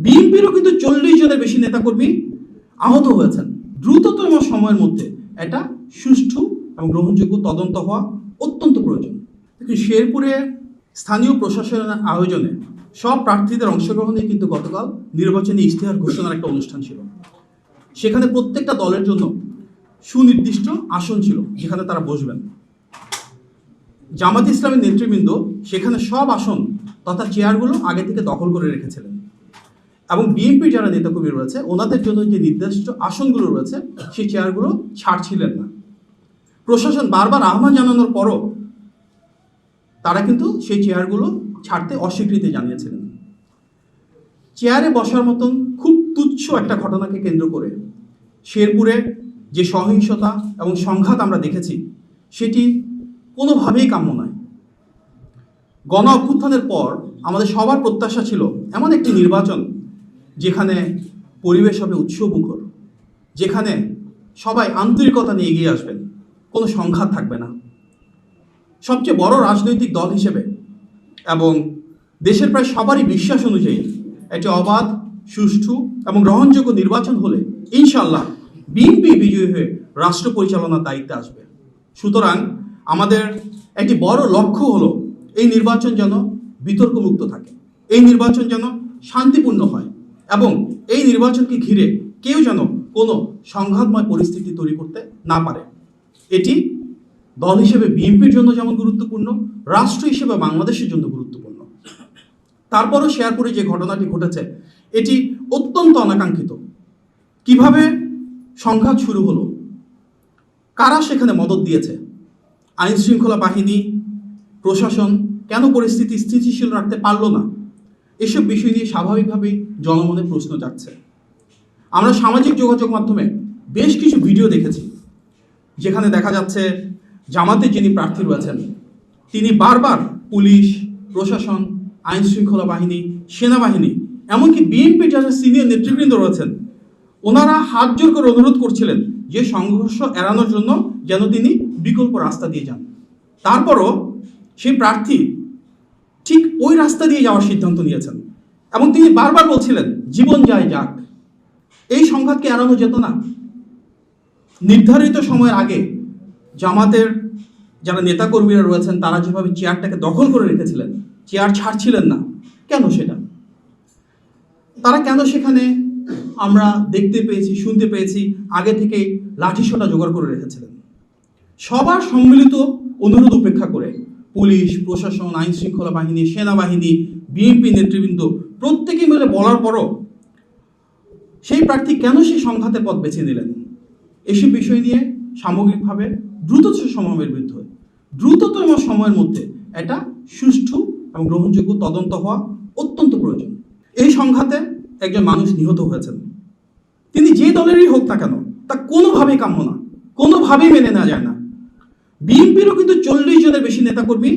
বিএনপিরও কিন্তু 40 জনের বেশি নেতাকর্মী আহত হয়েছেন। দ্রুততম সময়ের মধ্যে এটা সুষ্ঠু এবং গ্রহণযোগ্য তদন্ত হওয়া অত্যন্ত প্রয়োজন। দেখুন, শেরপুরে স্থানীয় প্রশাসনের আয়োজনে সব প্রার্থীদের অংশগ্রহণে কিন্তু গতকাল নির্বাচনী ইশতেহার ঘোষণার একটা অনুষ্ঠান ছিল। সেখানে প্রত্যেকটা দলের জন্য সুনির্দিষ্ট আসন ছিল যেখানে তারা বসবেন। জামাত ইসলামের নেতৃবৃন্দ সেখানে সব আসন তথা চেয়ারগুলো আগে থেকে দখল করে রেখেছিলেন এবং বিএনপির যারা নেতাকর্মী রয়েছে ওনাদের জন্য যে নির্দিষ্ট আসনগুলো রয়েছে সেই চেয়ারগুলো ছাড়ছিলেন না। প্রশাসন বারবার আহ্বান জানানোর পরও তারা কিন্তু সেই চেয়ারগুলো ছাড়তে অস্বীকৃতি জানিয়েছিলেন। চেয়ারে বসার মতন খুব তুচ্ছ একটা ঘটনাকে কেন্দ্র করে শেরপুরে যে সহিংসতা এবং সংঘাত আমরা দেখেছি সেটি কোনোভাবেই কাম্য নয়। গণ অভ্যুত্থানের পর আমাদের সবার প্রত্যাশা ছিল এমন একটি নির্বাচন যেখানে পরিবেশ হবে উৎসবমুখর, যেখানে সবাই আন্তরিকতা নিয়ে এগিয়ে আসবেন, কোনো সংঘাত থাকবে না। সবচেয়ে বড় রাজনৈতিক দল হিসেবে এবং দেশের প্রায় সবারই বিশ্বাস অনুযায়ী একটি অবাধ, সুষ্ঠু এবং গ্রহণযোগ্য নির্বাচন হলে ইনশাআল্লাহ বিএনপি বিজয়ী হয়ে রাষ্ট্র পরিচালনার দায়িত্বে আসবে। সুতরাং আমাদের একটি বড় লক্ষ্য হলো এই নির্বাচন যেন বিতর্কমুক্ত থাকে, এই নির্বাচন যেন শান্তিপূর্ণ হয় এবং এই নির্বাচনকে ঘিরে কেউ যেন কোনো সংঘাতময় পরিস্থিতি তৈরি করতে না পারে। এটি দল হিসেবে বিএনপির জন্য যেমন গুরুত্বপূর্ণ, রাষ্ট্র হিসেবে বাংলাদেশের জন্য গুরুত্বপূর্ণ। তারপরও শেরপুরে যে ঘটনাটি ঘটেছে এটি অত্যন্ত অনাকাঙ্ক্ষিত। কিভাবে সংঘাত শুরু হলো, কারা সেখানে মদদ দিয়েছে, আইন শৃঙ্খলা বাহিনী, প্রশাসন কেন পরিস্থিতি স্থিতিশীল রাখতে পারল না, এসব বিষয় নিয়ে স্বাভাবিকভাবেই জনমনে প্রশ্ন জাগছে। আমরা সামাজিক যোগাযোগ মাধ্যমে বেশ কিছু ভিডিও দেখেছি যেখানে দেখা যাচ্ছে জামাতের যিনি প্রার্থী রয়েছেন তিনি বারবার পুলিশ, প্রশাসন, আইন শৃঙ্খলা বাহিনী, সেনাবাহিনী, এমনকি বিএনপির যারা সিনিয়র নেতৃবৃন্দ রয়েছেন ওনারা হাত জোর করে অনুরোধ করছিলেন যে সংঘর্ষ এড়ানোর জন্য যেন তিনি বিকল্প রাস্তা দিয়ে যান। তারপরও সেই প্রার্থী ঠিক ওই রাস্তা দিয়ে যাওয়ার সিদ্ধান্ত নিয়েছেন এবং তিনি বারবার বলছিলেন জীবন যায় যাক। এই সংঘাতকে এড়ানো যেত না? নির্ধারিত সময়ের আগে জামাতের যারা নেতাকর্মীরা রয়েছেন তারা যেভাবে চেয়ারটাকে দখল করে রেখেছিলেন, চেয়ার ছাড়ছিলেন না, কেন সেটা? তারা কেন সেখানে আমরা দেখতে পেয়েছি, শুনতে পেয়েছি আগে থেকে লাঠিসোঁটা জোগাড় করে রেখেছিলেন? সবার সম্মিলিত অনুরোধ উপেক্ষা করে পুলিশ, প্রশাসন, আইন শৃঙ্খলা বাহিনী, সেনাবাহিনী, বিএনপি নেতৃবৃন্দ প্রত্যেকে মিলে বলার পরও সেই প্রার্থী কেন সেই সংঘাতের পথ বেছে নিলেন? এসব বিষয় নিয়ে সামগ্রিকভাবে দ্রুততম সময়ের মধ্যে এটা সুষ্ঠু এবং গ্রহণযোগ্য তদন্ত হওয়া অত্যন্ত প্রয়োজন। এই সংঘাতে একজন মানুষ নিহত হয়েছেন, তিনি যে দলেরই হোক না কেন তা কোনোভাবেই কাম্য না, কোনোভাবেই মেনে নেওয়া যায় না। বিএনপিরও কিন্তু 40 জনের বেশি নেতাকর্মী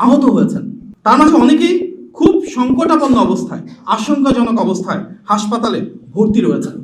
আহত হয়েছেন, তার মাঝে অনেকেই খুব সংকটাপন্ন অবস্থায়, আশঙ্কাজনক অবস্থায় হাসপাতালে ভর্তি রয়েছেন।